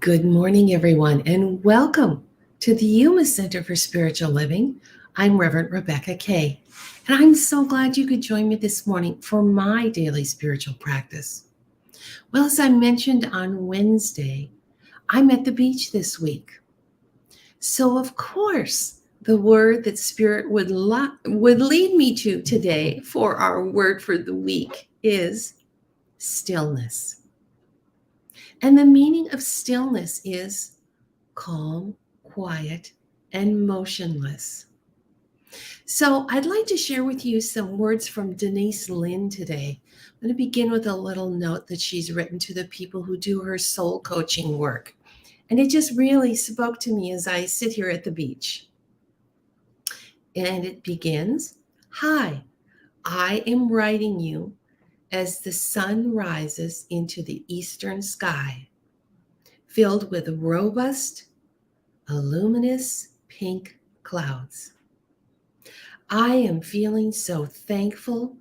Good morning, everyone, and welcome to the Yuma Center for Spiritual Living. I'm Reverend Rebecca Kay, and I'm so glad you could join me this morning for my daily spiritual practice. Well, as I mentioned on Wednesday, I'm at the beach this week. So, of course, the word that Spirit would lead me to today for our word for the week is stillness. And the meaning of stillness is calm, quiet, and motionless. So I'd like to share with you some words from Denise Lynn today. I'm going to begin with a little note that she's written to the people who do her soul coaching work. And it just really spoke to me as I sit here at the beach. And it begins, "Hi, I am writing you as the sun rises into the eastern sky, filled with robust, luminous pink clouds. I am feeling so thankful.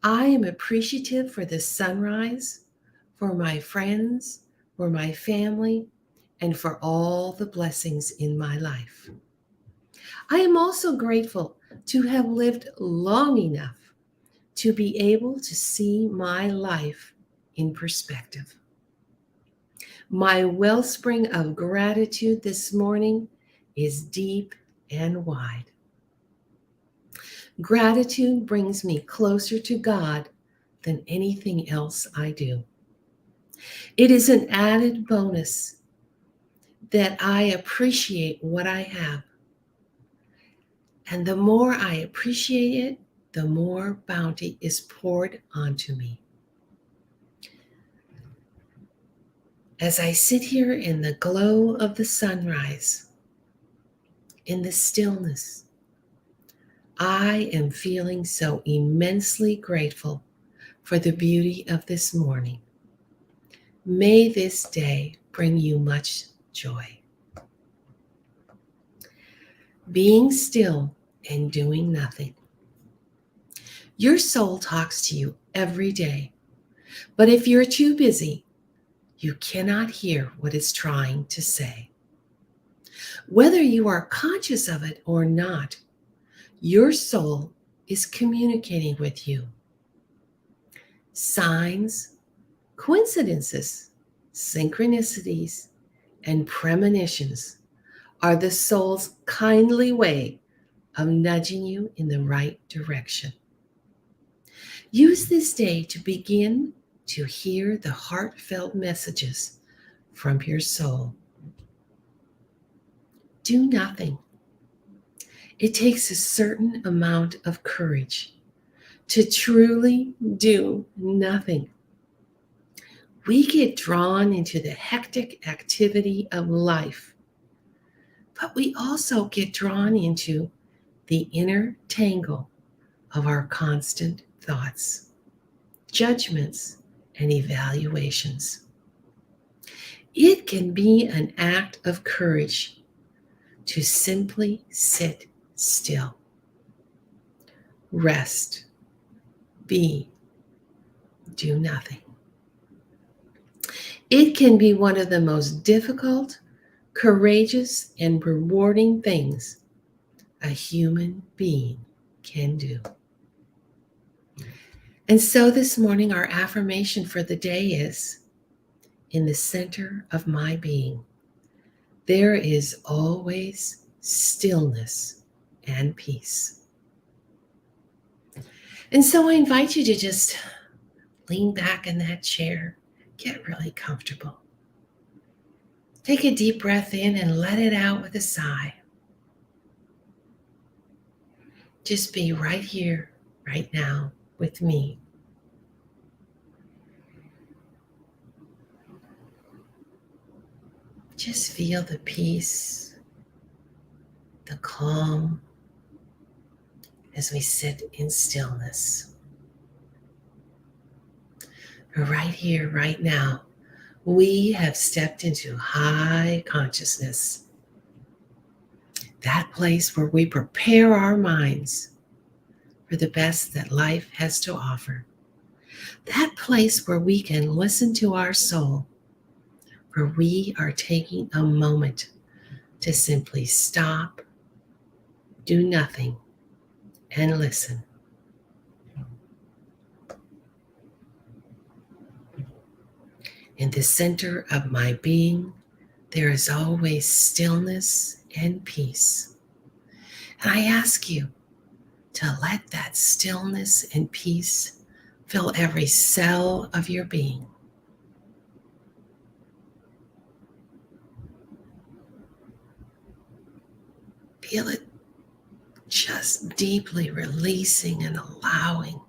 I am appreciative for the sunrise, for my friends, for my family, and for all the blessings in my life. I am also grateful to have lived long enough to be able to see my life in perspective. My wellspring of gratitude this morning is deep and wide. Gratitude brings me closer to God than anything else I do. It is an added bonus that I appreciate what I have. And the more I appreciate it, the more bounty is poured onto me. As I sit here in the glow of the sunrise, in the stillness, I am feeling so immensely grateful for the beauty of this morning. May this day bring you much joy. Being still and doing nothing. Your soul talks to you every day, but if you're too busy, you cannot hear what it's trying to say. Whether you are conscious of it or not, your soul is communicating with you. Signs, coincidences, synchronicities, and premonitions are the soul's kindly way of nudging you in the right direction. Use this day to begin to hear the heartfelt messages from your soul. Do nothing. It takes a certain amount of courage to truly do nothing. We get drawn into the hectic activity of life, but we also get drawn into the inner tangle of our constant thoughts, judgments, and evaluations. It can be an act of courage to simply sit still, rest, be, do nothing. It can be one of the most difficult, courageous, and rewarding things a human being can do. And so this morning, our affirmation for the day is, in the center of my being, there is always stillness and peace. And so I invite you to just lean back in that chair, get really comfortable. Take a deep breath in and let it out with a sigh. Just be right here, right now, with me. Just feel the peace, the calm, as we sit in stillness. Right here, right now, we have stepped into high consciousness, that place where we prepare our minds for the best that life has to offer, that place where we can listen to our soul where we are taking a moment to simply stop, do nothing, and listen. In the center of my being, there is always stillness and peace. And I ask you to let that stillness and peace fill every cell of your being. Feel it just deeply releasing and allowing.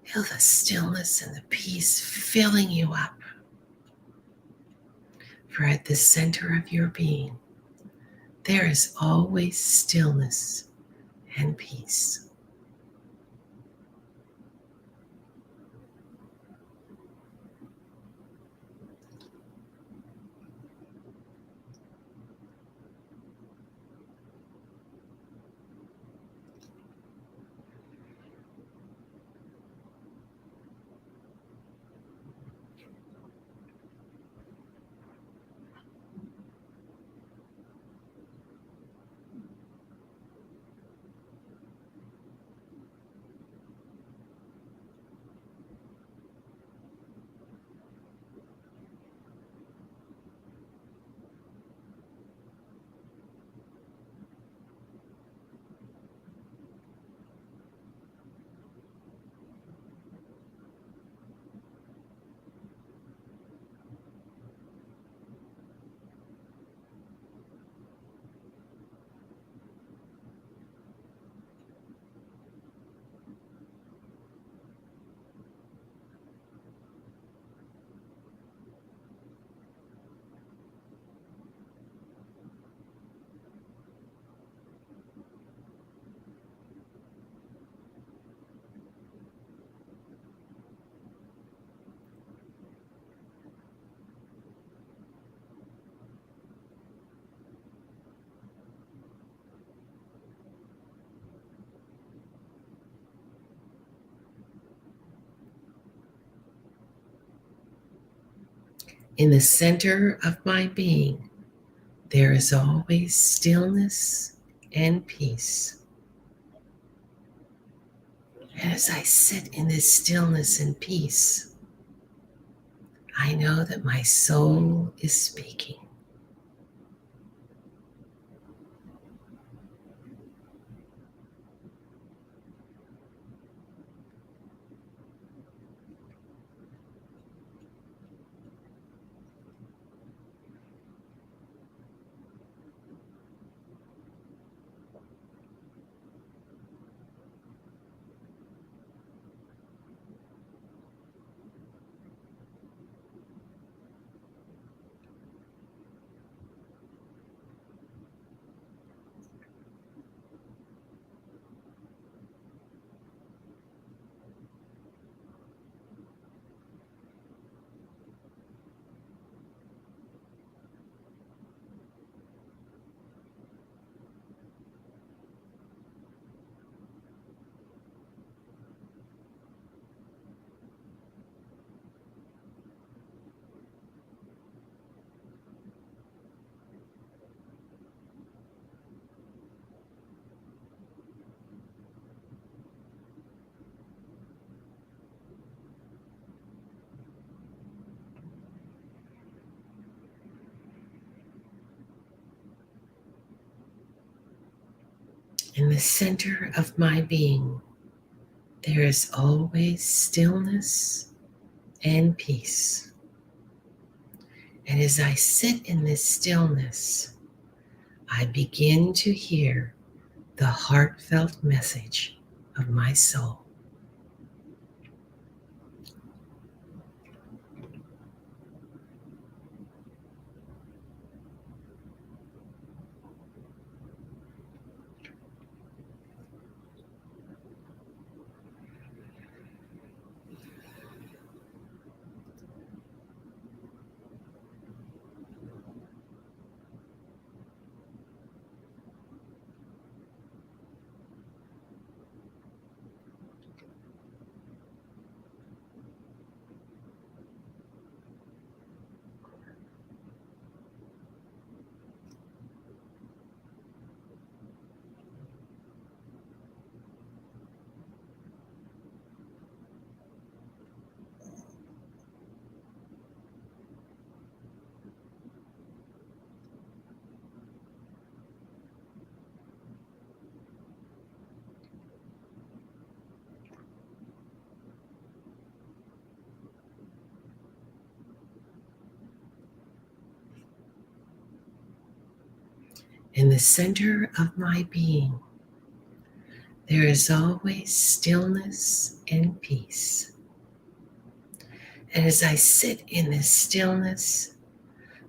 Feel the stillness and the peace filling you up. For at the center of your being, there is always stillness and peace. In the center of my being, there is always stillness and peace. And as I sit in this stillness and peace, I know that my soul is speaking. In the center of my being, there is always stillness and peace. And as I sit in this stillness, I begin to hear the heartfelt message of my soul. In the center of my being, there is always stillness and peace. And as I sit in this stillness,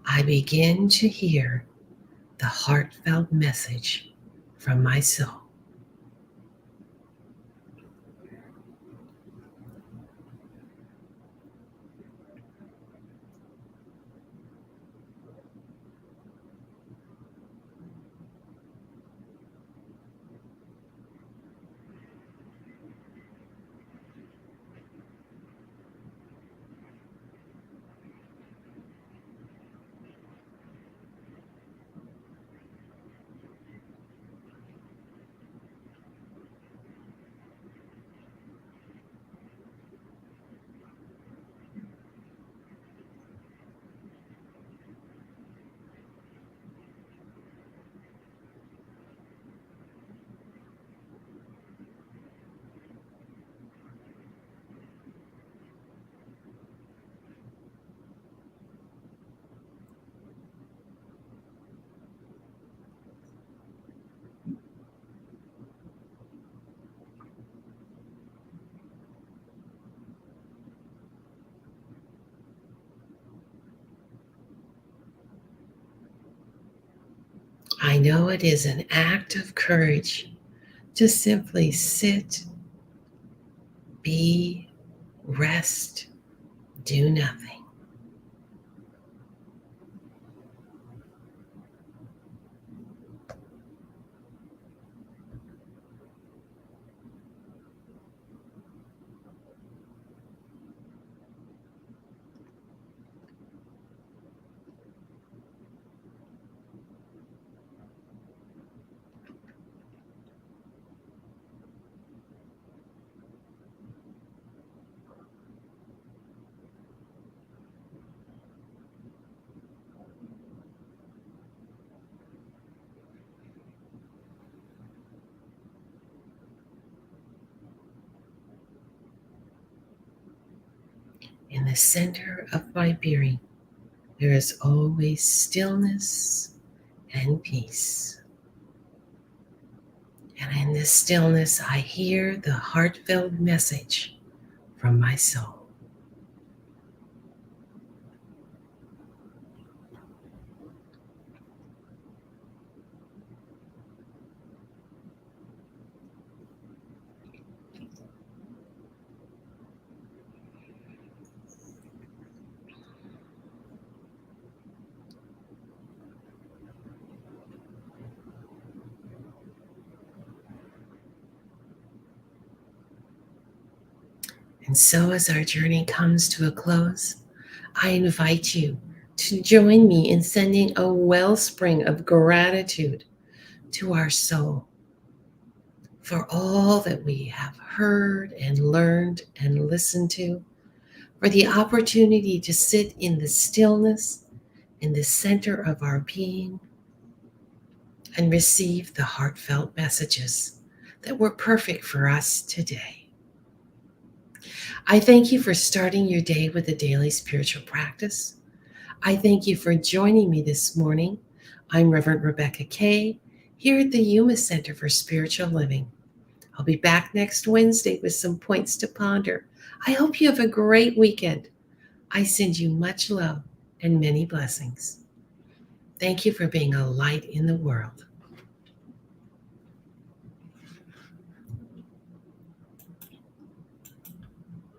I begin to hear the heartfelt message from my soul. I know it is an act of courage to simply sit, be, rest, do nothing. In the center of my being, there is always stillness and peace. And in this stillness, I hear the heartfelt message from my soul. And so, as our journey comes to a close, I invite you to join me in sending a wellspring of gratitude to our soul for all that we have heard and learned and listened to, for the opportunity to sit in the stillness in the center of our being and receive the heartfelt messages that were perfect for us today. I thank you for starting your day with a daily spiritual practice. I thank you for joining me this morning. I'm Reverend Rebecca Kay here at the Yuma Center for Spiritual Living. I'll be back next Wednesday with some points to ponder. I hope you have a great weekend. I send you much love and many blessings. Thank you for being a light in the world.